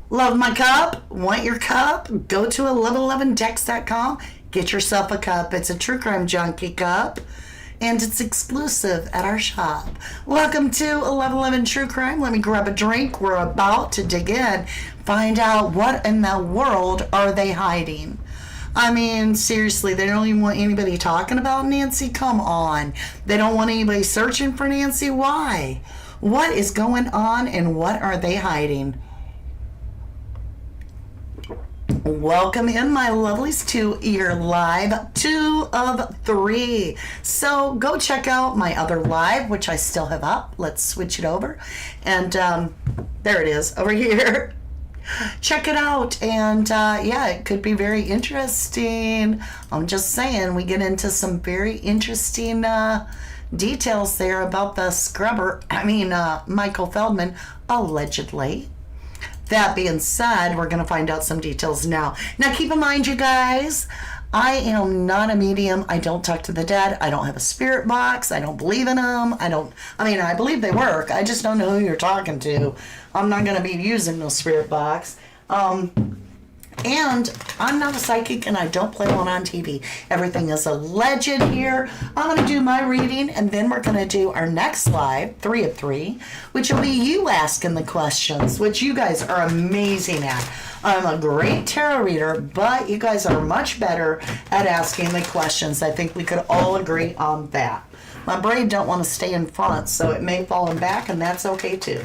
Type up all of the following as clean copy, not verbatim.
Love my cup? Want your cup? Go to 1111dex.com. Get yourself a cup. It's a True Crime Junkie cup, and it's exclusive at our shop. Welcome to 1111 True Crime. Let me grab a drink. We're about to dig in, find out what in the world are they hiding. I mean, seriously, they don't even want anybody talking about Nancy? Come on. They don't want anybody searching for Nancy? Why? What is going on, and what are they hiding? Welcome in, my lovelies, to your live 2 of 3. So go check out my other live, which I still have up. Let's switch it over. And there it is over here. Check it out. And yeah, it could be very interesting. I'm just saying, we get into some very interesting details there about the scrubber. Michael Feldman, allegedly. That being said, we're going to find out some details now. Now, keep in mind, you guys, I am not a medium. I don't talk to the dead. I don't have a spirit box. I don't believe in them. I believe they work. I just don't know who you're talking to. I'm not going to be using no spirit box. And I'm not a psychic, and I don't play one on TV. Everything is alleged here. I'm going to do my reading, and then we're going to do our next live, 3 of 3, which will be you asking the questions, which you guys are amazing at. I'm a great tarot reader, but you guys are much better at asking the questions. I think we could all agree on that. My brain don't want to stay in front, so it may fall in back, and that's okay too.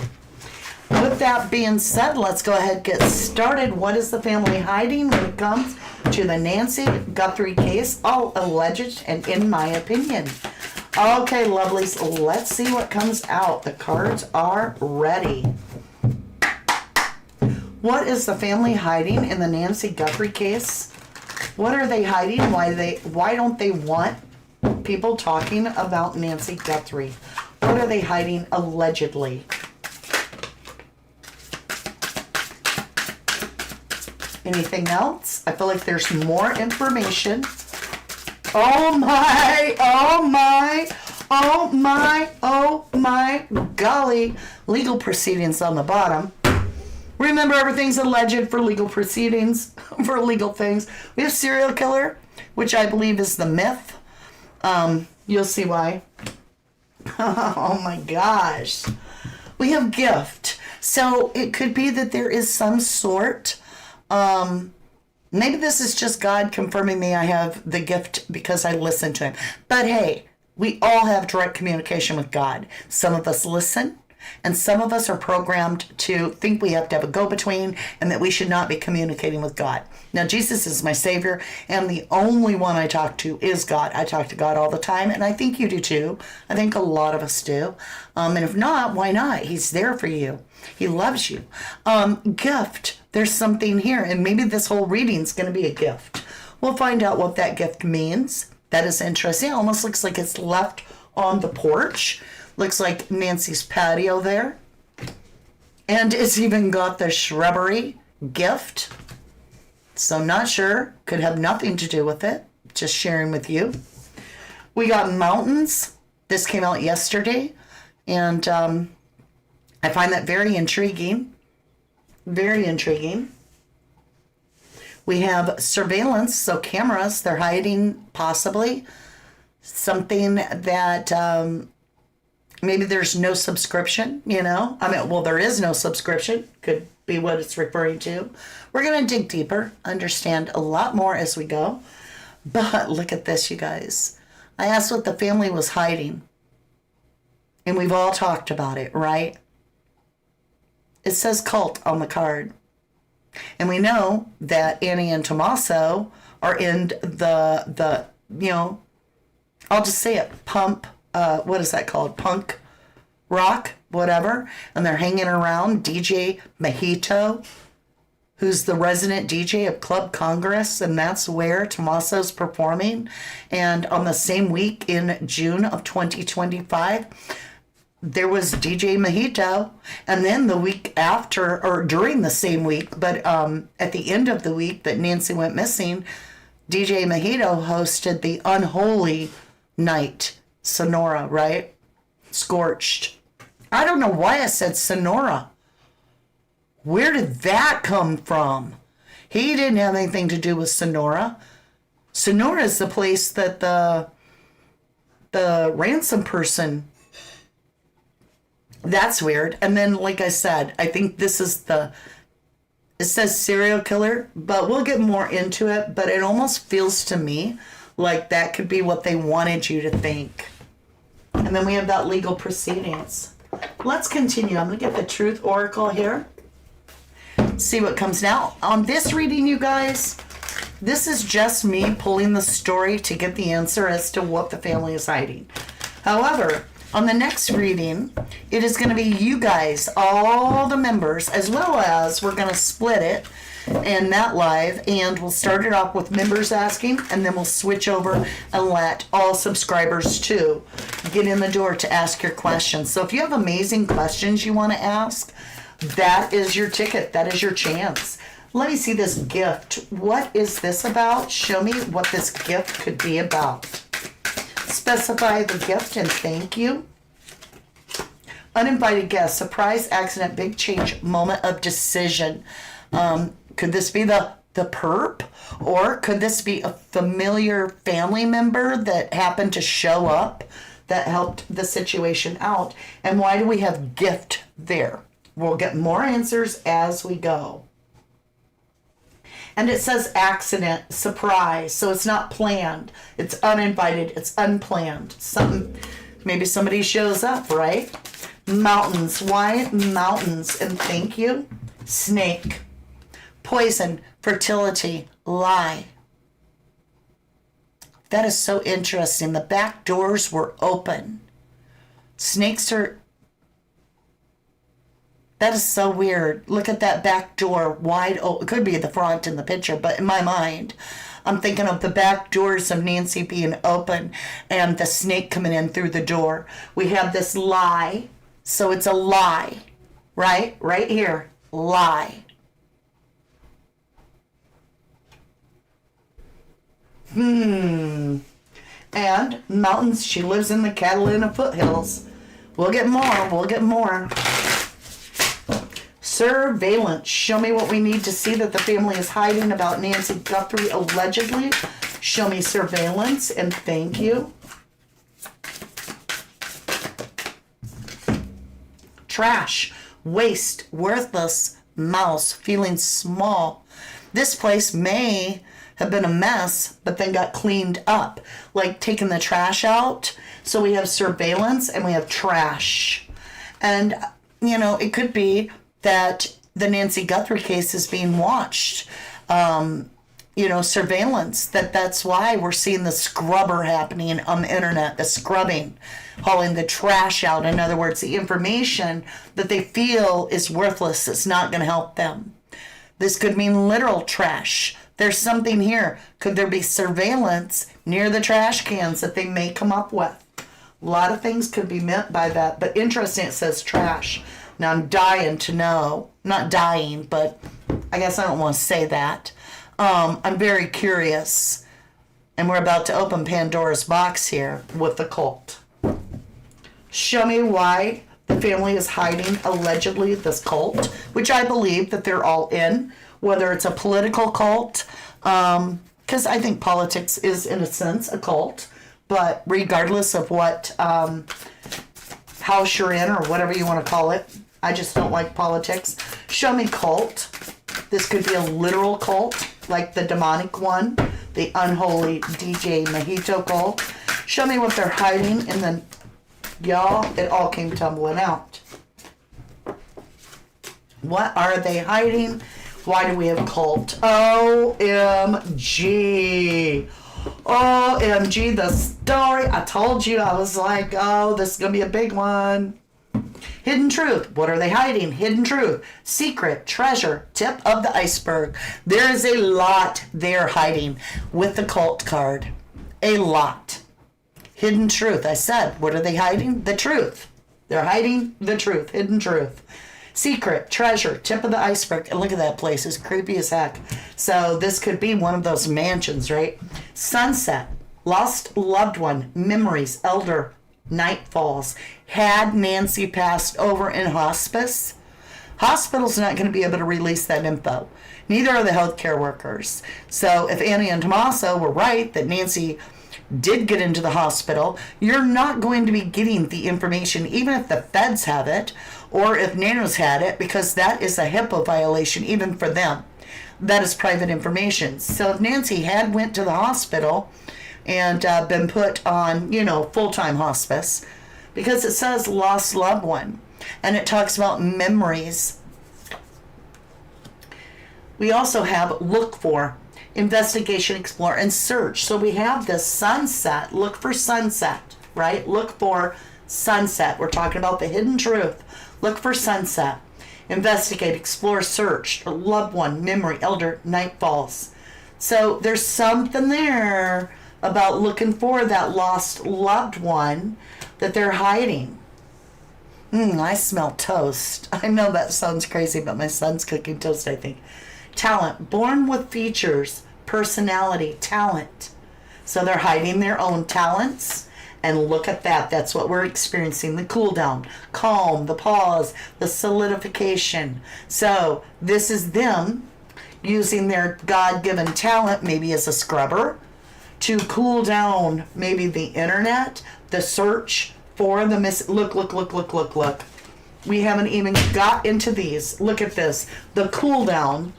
With that being said, let's go ahead and get started. What is the family hiding when it comes to the Nancy Guthrie case? All alleged and in my opinion. Okay, lovelies, let's see what comes out. The cards are ready. What is the family hiding in the Nancy Guthrie case? What are they hiding? Why don't they want people talking about Nancy Guthrie? What are they hiding allegedly? Anything else? I feel like there's more information. Oh my, oh my, oh my, oh my golly. Legal proceedings on the bottom. Remember, everything's alleged for legal proceedings, for legal things. We have serial killer, which I believe is the myth. You'll see why. Oh my gosh. We have gift. So it could be that there is some sort. Maybe this is just God confirming me I have the gift because I listen to him. But hey, we all have direct communication with God. Some of us listen, and some of us are programmed to think we have to have a go-between and that we should not be communicating with God. Now, Jesus is my Savior, and the only one I talk to is God. I talk to God all the time, and I think you do too. I think a lot of us do. And if not, why not? He's there for you. He loves you. Gift. There's something here, and maybe this whole reading's going to be a gift. We'll find out what that gift means. That is interesting. It almost looks like it's left on the porch. Looks like Nancy's patio there. And it's even got the shrubbery gift. So not sure. Could have nothing to do with it. Just sharing with you. We got mountains. This came out yesterday. And I find that very intriguing. Very intriguing. We have surveillance, so cameras. They're hiding possibly something that maybe there's no subscription, there is no subscription. Could be what it's referring to. We're going to dig deeper, understand a lot more as we go. But look at this, you guys. I asked what the family was hiding. And we've all talked about it, right? It says cult on the card. And we know that Annie and Tommaso are in the I'll just say it, what is that called? Punk rock, whatever. And they're hanging around DJ Mojito, who's the resident DJ of Club Congress, and that's where Tommaso's performing. And on the same week in June of 2025, there was DJ Mojito, and then the week after, or during the same week, but at the end of the week that Nancy went missing, DJ Mojito hosted the Unholy Night Sonora, right? Scorched. I don't know why I said Sonora. Where did that come from? He didn't have anything to do with Sonora. Sonora is the place that the ransom person. That's weird. And then, like I said, I think this is it says serial killer, but we'll get more into it. But it almost feels to me like that could be what they wanted you to think. And then we have that legal proceedings. Let's continue. I'm going to get the Truth Oracle here. See what comes now. On this reading, you guys, this is just me pulling the story to get the answer as to what the family is hiding. However, on the next reading, it is going to be you guys, all the members, as well as we're going to split it and that live, and we'll start it off with members asking, and then we'll switch over and let all subscribers too get in the door to ask your questions. So if you have amazing questions you want to ask, that is your ticket. That is your chance. Let me see this gift. What is this about? Show me what this gift could be about. Specify the gift and thank you. Uninvited guest, surprise, accident, big change, moment of decision. Could this be the perp? Or could this be a familiar family member that happened to show up that helped the situation out? And why do we have gift there? We'll get more answers as we go. And it says accident, surprise. So it's not planned. It's uninvited. It's unplanned. Maybe somebody shows up, right? Mountains. Why mountains? And thank you. Snake. Poison. Fertility. Lie. That is so interesting. The back doors were open. Snakes are... That is so weird. Look at that back door wide open. It could be the front in the picture, but in my mind, I'm thinking of the back doors of Nancy being open and the snake coming in through the door. We have this lie. So it's a lie, right? Right here. Lie. And mountains. She lives in the Catalina Foothills. We'll get more. We'll get more. Surveillance. Show me what we need to see that the family is hiding about Nancy Guthrie allegedly. Show me surveillance and thank you. Trash. Waste. Worthless. Mouse. Feeling small. This place may have been a mess, but then got cleaned up. Like taking the trash out. So we have surveillance and we have trash. And, you know, it could be that the Nancy Guthrie case is being watched, surveillance, that's why we're seeing the scrubber happening on the internet, the scrubbing, hauling the trash out. In other words, the information that they feel is worthless, it's not going to help them. This could mean literal trash. There's something here. Could there be surveillance near the trash cans that they may come up with? A lot of things could be meant by that, but interesting, it says trash. Now, I'm dying to know, not dying, but I guess I don't want to say that. I'm very curious, and we're about to open Pandora's box here with the cult. Show me why the family is hiding, allegedly, this cult, which I believe that they're all in, whether it's a political cult, because I think politics is, in a sense, a cult, but regardless of what house you're in or whatever you want to call it, I just don't like politics. Show me cult. This could be a literal cult, like the demonic one, the unholy DJ Mojito cult. Show me what they're hiding, and then, y'all, it all came tumbling out. What are they hiding? Why do we have cult? OMG. OMG, the story. I told you, I was like, oh, this is going to be a big one. Hidden truth. What are they hiding? Hidden truth. Secret. Treasure. Tip of the iceberg. There is a lot they're hiding with the cult card. A lot. Hidden truth. I said, what are they hiding? The truth. They're hiding the truth. Hidden truth. Secret. Treasure. Tip of the iceberg. And look at that place. It's creepy as heck. So this could be one of those mansions, right? Sunset. Lost loved one. Memories. Elder. Night falls. Had Nancy passed over in hospice? Hospital's not going to be able to release that info. Neither are the healthcare workers. So if Annie and Tommaso were right that Nancy did get into the hospital, you're not going to be getting the information, even if the feds have it, or if Nanos had it, because that is a HIPAA violation even for them. That is private information. So if Nancy had went to the hospital and been put on, full-time hospice, because it says lost loved one, and it talks about memories. We also have look for, investigation, explore, and search. So we have this sunset. Look for sunset, right? Look for sunset. We're talking about the hidden truth. Look for sunset. Investigate, explore, search, loved one, memory, elder, night falls. So there's something there about looking for that lost loved one that they're hiding. I smell toast. I know that sounds crazy, but my son's cooking toast, I think. Talent, born with features, personality, talent. So they're hiding their own talents. And look at that. That's what we're experiencing. The cool down, calm, the pause, the solidification. So this is them using their God-given talent, maybe as a scrubber, to cool down maybe the internet, the search for the look. We haven't even got into these. Look at this. The cool down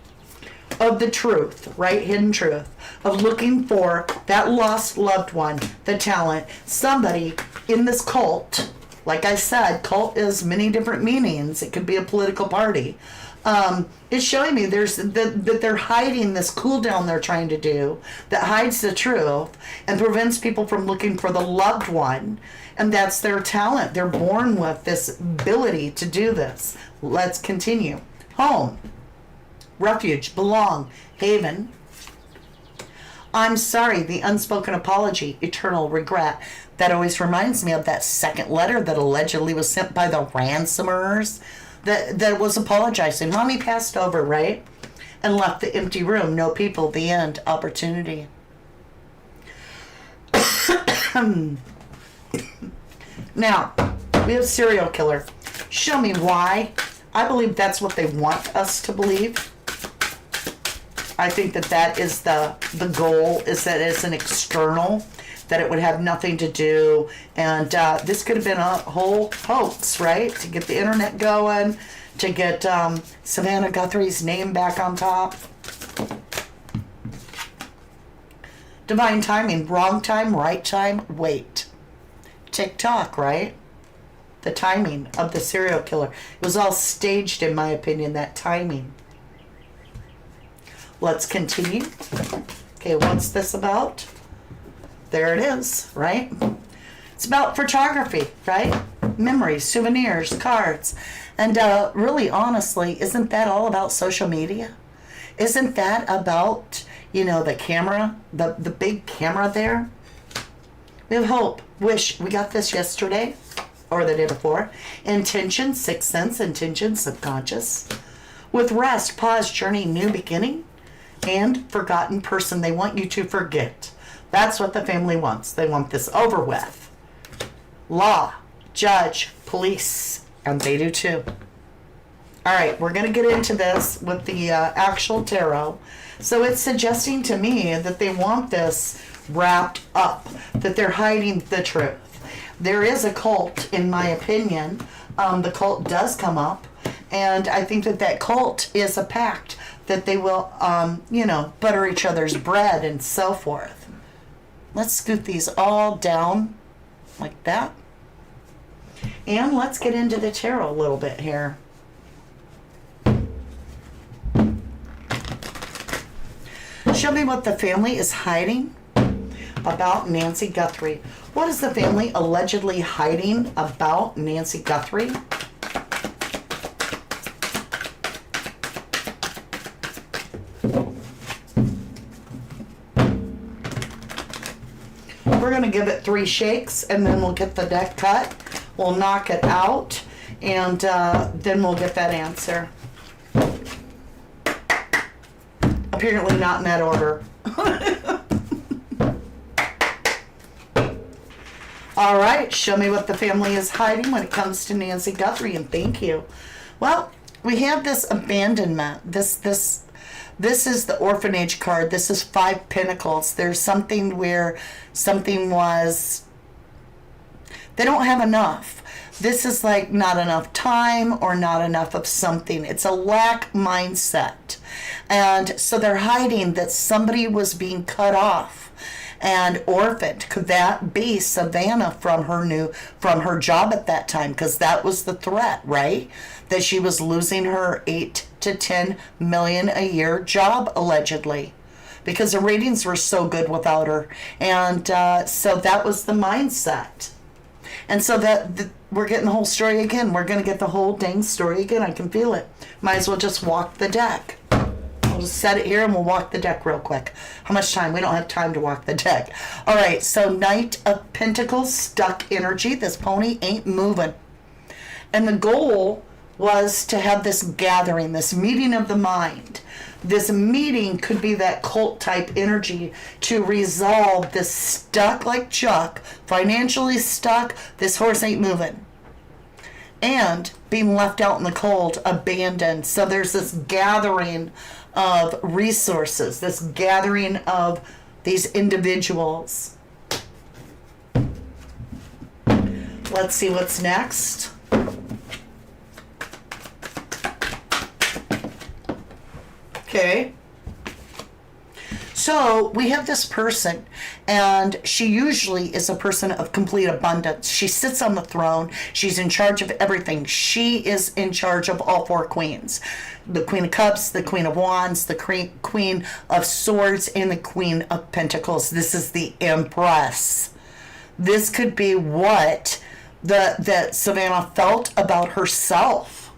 of the truth, right? Hidden truth of looking for that lost loved one, the talent, somebody in this cult. Like I said, cult is many different meanings. It could be a political party. It's showing me that they're hiding this cool down they're trying to do that hides the truth and prevents people from looking for the loved one. And that's their talent. They're born with this ability to do this. Let's continue. Home, refuge, belong, haven. I'm sorry, the unspoken apology, eternal regret. That always reminds me of that second letter that allegedly was sent by the ransomers that was apologizing. Mommy passed over, right? And left the empty room. No people, the end, opportunity. Now, we have serial killer. Show me why. I believe that's what they want us to believe. I think that is the goal, is that it's an external, that it would have nothing to do. And this could have been a whole hoax, right? To get the internet going, to get Savannah Guthrie's name back on top. Divine timing, wrong time, right time, wait. TikTok, right? The timing of the serial killer. It was all staged, in my opinion, that timing. Let's continue. Okay, what's this about? There it is, right? It's about photography, right? Memories, souvenirs, cards. And really, honestly, isn't that all about social media? Isn't that about, the camera, the big camera there? We have hope, wish. We got this yesterday or the day before. Intention, sixth sense, intention, subconscious. With rest, pause, journey, new beginning. And forgotten person. They want you to forget. That's what the family wants. They want this over with. Law, judge, police, and they do too. All right, we're going to get into this with the actual tarot. So it's suggesting to me that they want this wrapped up, that they're hiding the truth. There is a cult, in my opinion. The cult does come up, and I think that cult is a pact that they will, butter each other's bread and so forth. Let's scoot these all down like that. And let's get into the tarot a little bit here. Show me what the family is hiding about Nancy Guthrie. What is the family allegedly hiding about Nancy Guthrie? We're going to give it 3 shakes, and then we'll get the deck cut. We'll knock it out, and then we'll get that answer. Apparently not in that order. All right, show me what the family is hiding when it comes to Nancy Guthrie, and thank you. Well, We have this abandonment. This is the orphanage card. This is 5 Pentacles. There's something where something was, they don't have enough. This is like not enough time or not enough of something. It's a lack mindset. And so they're hiding that somebody was being cut off and orphaned. Could that be Savannah from her job at that time? Because that was the threat, right? That she was losing her 8 to 10 million a year job, allegedly, because the ratings were so good without her. And so that was the mindset. And so we're getting the whole story again. We're going to get the whole dang story again. I can feel it. Might as well just walk the deck. We'll just set it here and we'll walk the deck real quick. How much time? We don't have time to walk the deck. All right, so Knight of Pentacles, stuck energy. This pony ain't moving. And the goal was to have this gathering, this meeting of the mind. This meeting could be that cult type energy to resolve this stuck like Chuck, financially stuck, this horse ain't moving. And being left out in the cold, abandoned. So there's this gathering of resources, this gathering of these individuals. Let's see what's next. Okay. So we have this person, and she usually is a person of complete abundance. She sits on the throne. She's in charge of everything. She is in charge of all 4 queens. The Queen of Cups, the Queen of Wands, the Queen of Swords, and the Queen of Pentacles. This is the Empress. This could be what that Savannah felt about herself.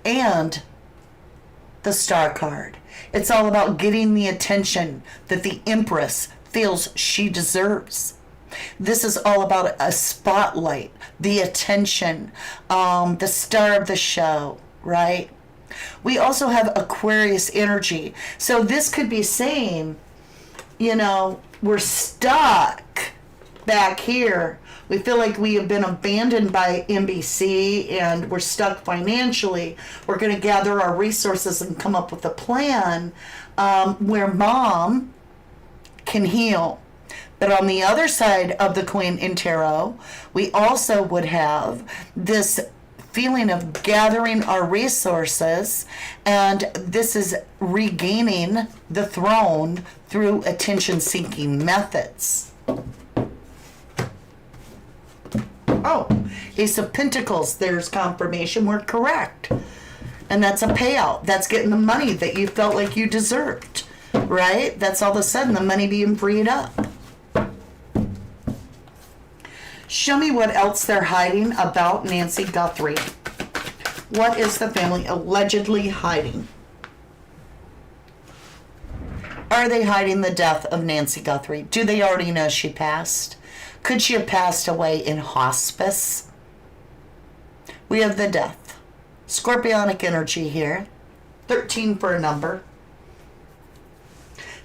And the Star card. It's all about getting the attention that the Empress feels she deserves. This is all about a spotlight, the attention, the star of the show, right? We also have Aquarius energy. So this could be saying, we're stuck back here. We feel like we have been abandoned by NBC and we're stuck financially. We're going to gather our resources and come up with a plan where mom can heal. But on the other side of the Queen in Tarot, we also would have this feeling of gathering our resources, and this is regaining the throne through attention-seeking methods. Oh, Ace of Pentacles, there's confirmation we're correct. And that's a payout. That's getting the money that you felt like you deserved, right? That's all of a sudden the money being freed up. Show me what else they're hiding about Nancy Guthrie. What is the family allegedly hiding? Are they hiding the death of Nancy Guthrie? Do they already know she passed? Could she have passed away in hospice? We have the death. Scorpionic energy here. 13 for a number.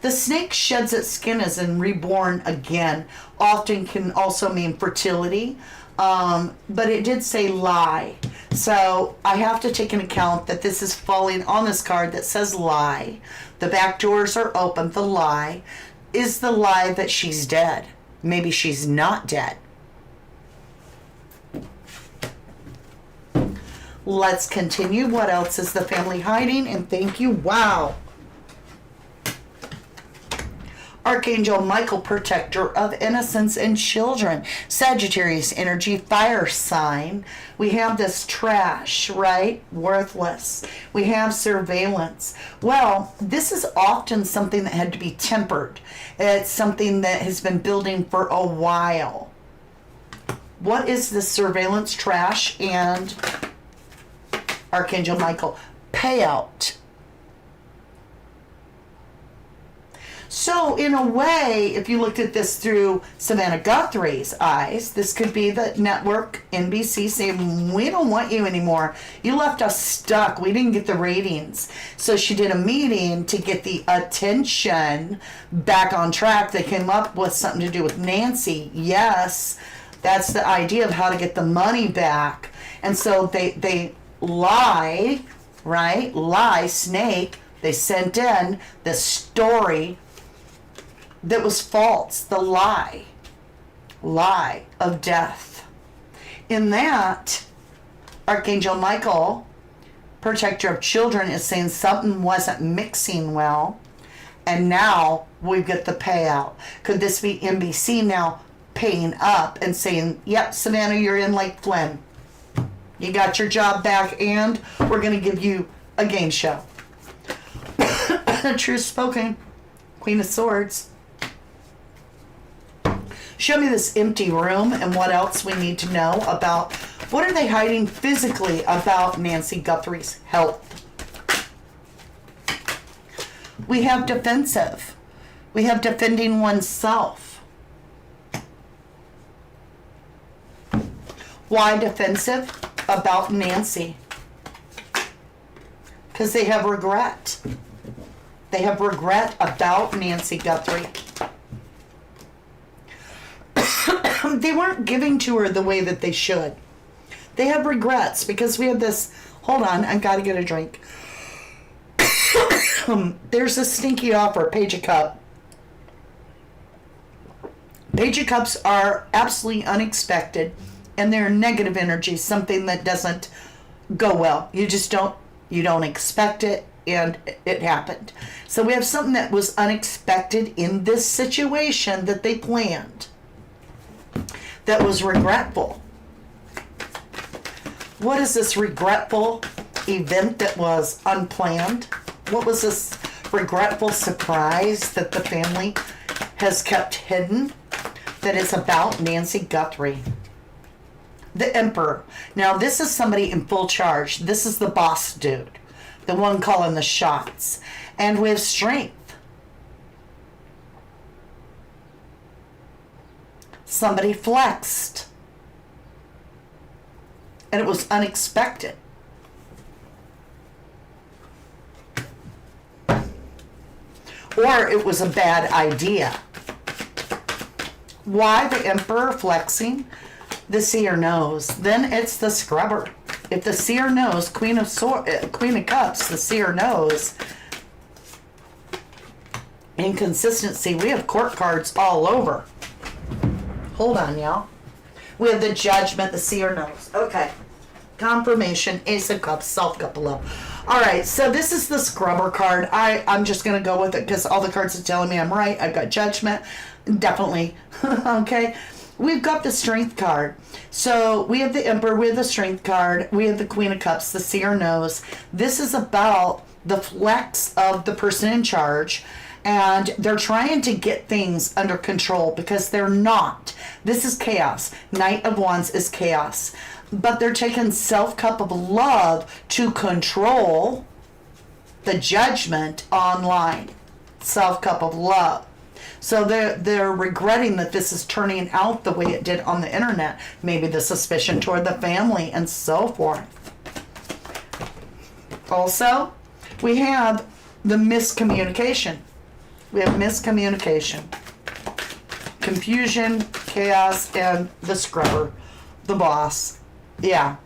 The snake sheds its skin as in reborn again. Often can also mean fertility. But it did say lie. So I have to take into account that this is falling on this card that says lie. The back doors are open. The lie is the lie that she's dead. Maybe she's not dead. Let's continue. What else is the family hiding? And thank you. Wow. Archangel Michael, protector of innocence and children. Sagittarius energy, fire sign. We have this trash, right? Worthless. We have surveillance. Well, this is often something that had to be tempered. It's something that has been building for a while. What is the surveillance, trash, and Archangel Michael? Payout. So in a way, if you looked at this through Savannah Guthrie's eyes, this could be the network, NBC, saying, we don't want you anymore. You left us stuck. We didn't get the ratings. So she did a meeting to get the attention back on track. They came up with something to do with Nancy. Yes, that's the idea of how to get the money back. And so they lie, right? Lie, snake. They sent in the story that was false, the lie of death. In that, Archangel Michael, protector of children, is saying something wasn't mixing well, and now we get the payout. Could this be NBC now paying up and saying, yep, Savannah, you're in like Flynn. You got your job back, and we're going to give you a game show. Truth spoken. Queen of Swords. Show me this empty room and what else we need to know about what are they hiding physically about Nancy Guthrie's health. We have defensive. We have defending oneself. Why defensive about Nancy? Because they have regret. They have regret about Nancy Guthrie. They weren't giving to her the way that they should. They have regrets because we have this. Hold on, I gotta get a drink. There's a stinky offer, Page of Cups. Page of Cups are absolutely unexpected, and they're negative energy, something that doesn't go well. You don't expect it, and it happened. So we have something that was unexpected in this situation that they planned, that was regretful. What is this regretful event that was unplanned? What was this regretful surprise that the family has kept hidden that is about Nancy Guthrie? The Emperor. Now, this is somebody in full charge. This is the boss dude, the one calling the shots. And we have Strength. Somebody flexed. And it was unexpected. Or it was a bad idea. Why the Emperor flexing? The Seer knows. Then it's the Scrubber. If the Seer knows, Queen of Cups, the Seer knows. Inconsistency. We have court cards all over. Hold on, y'all. We have the Judgment, the Seer knows. Okay. Confirmation, Ace of Cups, Self-Cup below. All right, so this is the Scrubber card. I'm just going to go with it because all the cards are telling me I'm right. I've got Judgment. Definitely. Okay. We've got the Strength card. So we have the Emperor, we have the Strength card, we have the Queen of Cups, the Seer knows. This is about the flex of the person in charge, and they're trying to get things under control because they're not. This is chaos. Knight of Wands is chaos. But they're taking Self-Cup of Love to control the Judgment online. Self-Cup of Love. So they're regretting that this is turning out the way it did on the internet. Maybe the suspicion toward the family and so forth. Also, we have the miscommunication. We have miscommunication, confusion, chaos, and the Scrubber, the boss. Yeah.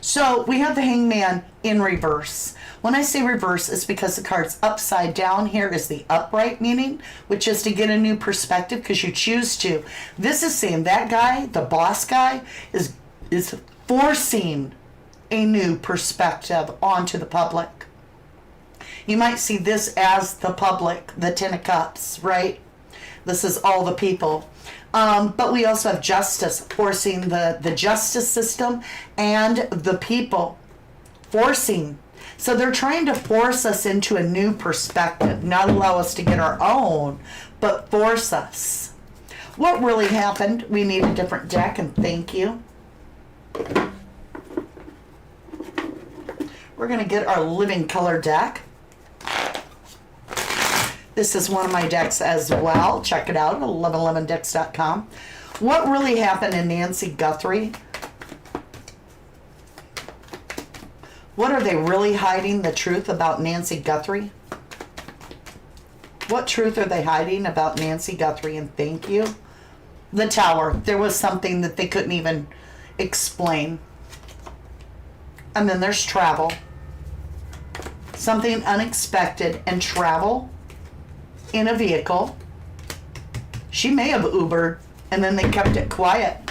So we have the Hangman in reverse. When I say reverse, it's because the card's upside down. Here is the upright meaning, which is to get a new perspective because you choose to. This is saying that guy, the boss guy, is forcing a new perspective onto the public. You might see this as the public, the Ten of Cups, right? This is all the people. But we also have justice, forcing the justice system and the people, forcing. So they're trying to force us into a new perspective, not allow us to get our own, but force us. What really happened? We need a different deck, and thank you. We're going to get our living color deck. This is one of my decks as well. Check it out at 1111decks.com. What really happened in Nancy Guthrie? What are they really hiding the truth about Nancy Guthrie? What truth are they hiding about Nancy Guthrie? And thank you. The Tower. There was something that they couldn't even explain. And then there's travel. Something unexpected and travel in a vehicle. She may have Ubered and then they kept it quiet.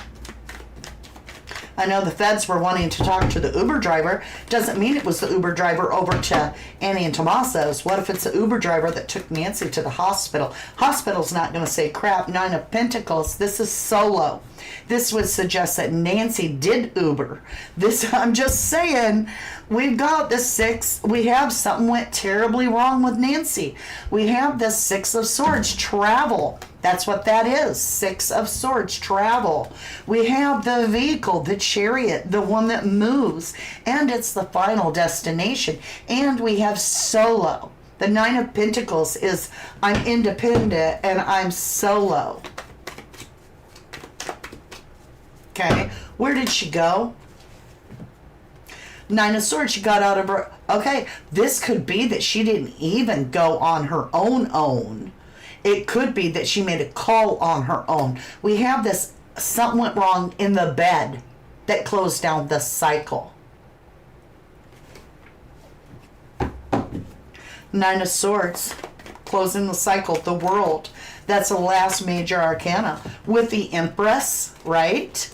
I know the feds were wanting to talk to the Uber driver. Doesn't mean it was the Uber driver over to Annie and Tommaso's. What if it's the Uber driver that took Nancy to the hospital? Hospital's not going to say crap. Nine of Pentacles. This is solo. This would suggest that Nancy did Uber. This, I'm just saying, we've got the 6. We have something went terribly wrong with Nancy. We have the 6 of Swords, travel. That's what that is. 6 of Swords, travel. We have the vehicle, the chariot, the one that moves, and it's the final destination. And we have solo. The 9 of Pentacles is I'm independent and I'm solo. Okay, where did she go? 9 of Swords, she got out of her... Okay, this could be that she didn't even go on her own. It could be that she made a call on her own. We have this, something went wrong in the bed that closed down the cycle. 9 of Swords, closing the cycle, the world. That's the last major arcana. With the Empress, right?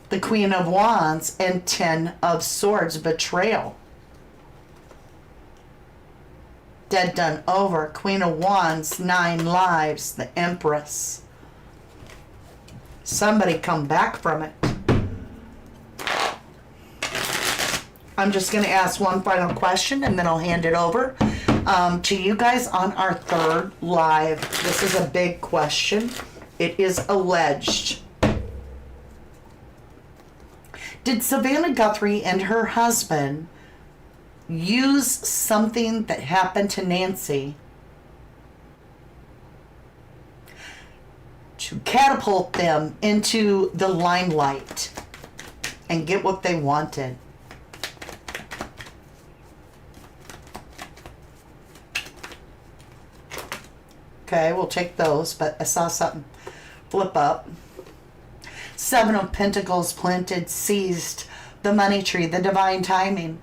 The Queen of Wands and 10 of Swords, betrayal. Dead, done, over. Queen of Wands, 9 lives, the Empress. Somebody come back from it. I'm just going to ask one final question and then I'll hand it over to you guys on our 3rd live. This is a big question. It is alleged. Did Savannah Guthrie and her husband use something that happened to Nancy to catapult them into the limelight and get what they wanted? Okay, we'll take those, but I saw something flip up. 7 of Pentacles, planted, seized, the money tree, the divine timing.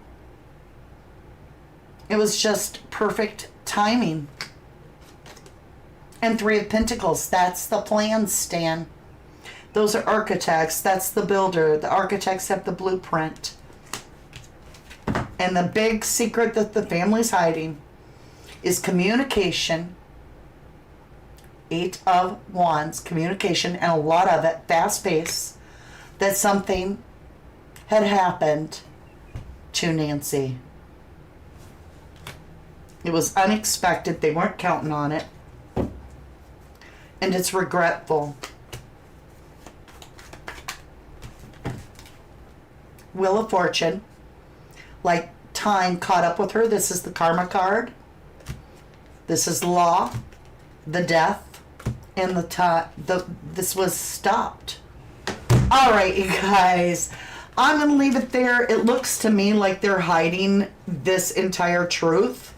It was just perfect timing. And 3 of Pentacles, that's the plan, Stan. Those are architects, that's the builder. The architects have the blueprint. And the big secret that the family's hiding is communication. 8 of Wands, communication, and a lot of it, fast pace, that something had happened to Nancy. It was unexpected. They weren't counting on it. And it's regretful. Wheel of Fortune. Like time caught up with her. This is the karma card. This is law, the death, and this was stopped. All right, you guys. I'm going to leave it there. It looks to me like they're hiding this entire truth.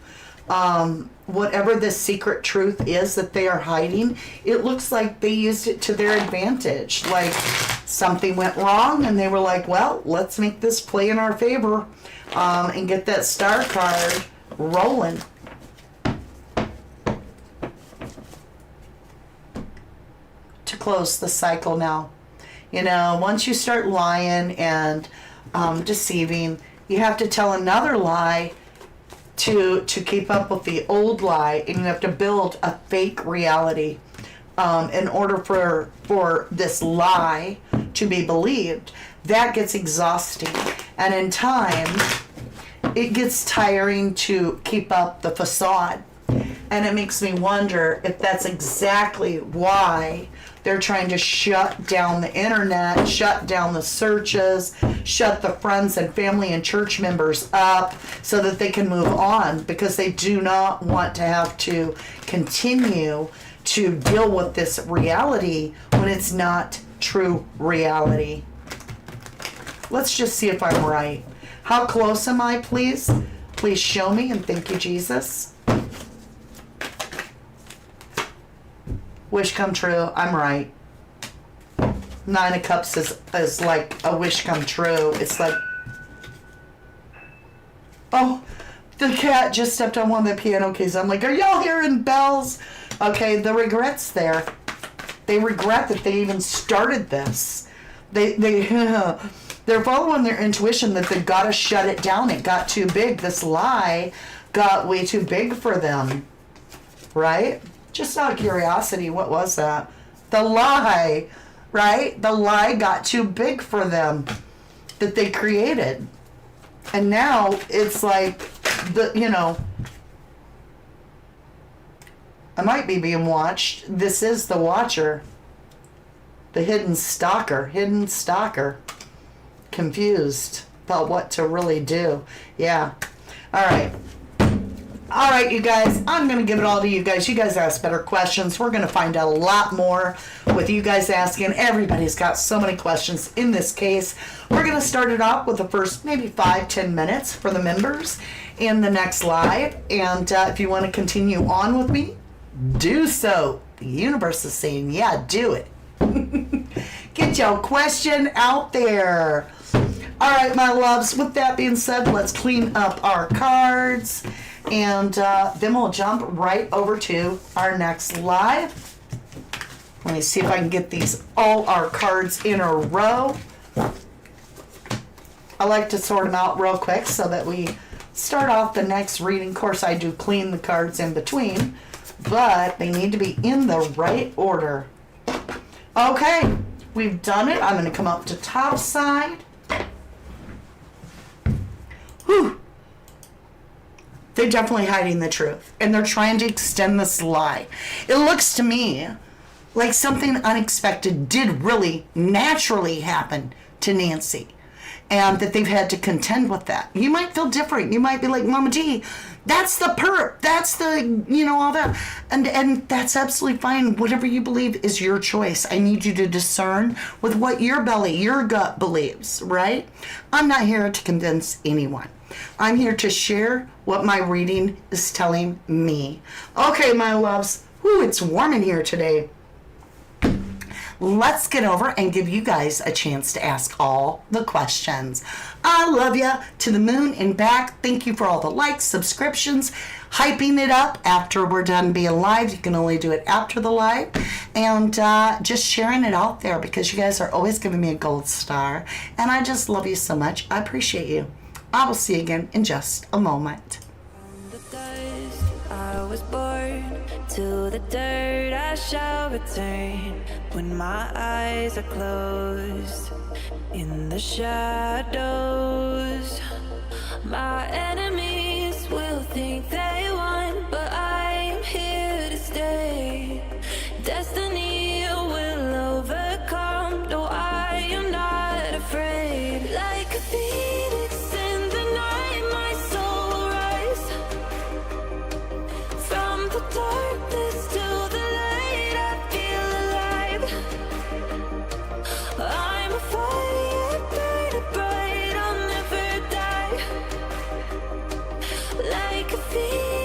Whatever this secret truth is that they are hiding, it looks like they used it to their advantage. Like something went wrong and they were like, well, let's make this play in our favor and get that star card rolling. To close the cycle now. You know, once you start lying and deceiving, you have to tell another lie to keep up with the old lie, and you have to build a fake reality in order for this lie to be believed. That gets exhausting, and in time it gets tiring to keep up the facade. And it makes me wonder if that's exactly why they're trying to shut down the internet, shut down the searches, shut the friends and family and church members up so that they can move on, because they do not want to have to continue to deal with this reality when it's not true reality. Let's just see if I'm right. How close am I, please? Please show me, and thank you, Jesus. Wish come true. I'm right. 9 of Cups is like a wish come true. It's like Oh, the cat just stepped on one of the piano keys. I'm like, are y'all hearing bells? Okay, the regret's there. They regret that they even started this. They're following their intuition that they've got to shut it down. It got too big. This lie got way too big for them. Right? Just out of curiosity, what was that? The lie, right? The lie got too big for them that they created. And now it's like, I might be being watched. This is the watcher. The hidden stalker. Confused about what to really do. Yeah. All right, you guys. I'm going to give it all to you guys. You guys ask better questions. We're going to find out a lot more with you guys asking. Everybody's got so many questions in this case. We're going to start it off with the first maybe 5-10 minutes for the members in the next live. And if you want to continue on with me, do so. The universe is saying, yeah, do it. Get your question out there. All right, my loves, with that being said, let's clean up our cards. And then we'll jump right over to our next live. Let me see if I can get all our cards in a row. I like to sort them out real quick so that we start off the next reading. Of course, I do clean the cards in between, but they need to be in the right order. Okay, we've done it. I'm going to come up to top side. Whew. They're definitely hiding the truth, and they're trying to extend this lie. It looks to me like something unexpected did really naturally happen to Nancy, and that they've had to contend with that. You might feel different. You might be like, Mama G, that's the perp. That's the, all that. And that's absolutely fine. Whatever you believe is your choice. I need you to discern with what your belly, your gut believes, right? I'm not here to convince anyone. I'm here to share what my reading is telling me. Okay, my loves. Whew, it's warm in here today. Let's get over and give you guys a chance to ask all the questions. I love you to the moon and back. Thank you for all the likes, subscriptions, hyping it up after we're done being live. You can only do it after the live. And just sharing it out there because you guys are always giving me a gold star. And I just love you so much. I appreciate you. I will see you again in just a moment. From the dust I was born, to the dirt I shall return. When my eyes are closed, in the shadows, my enemies will think they won, but I am here to stay. Destiny will overcome, no, I am not afraid. Like a phoenix in the night, my soul will rise. From the darkness to the light, I feel alive. I'm a fire, burning bright, I'll never die. Like a phoenix.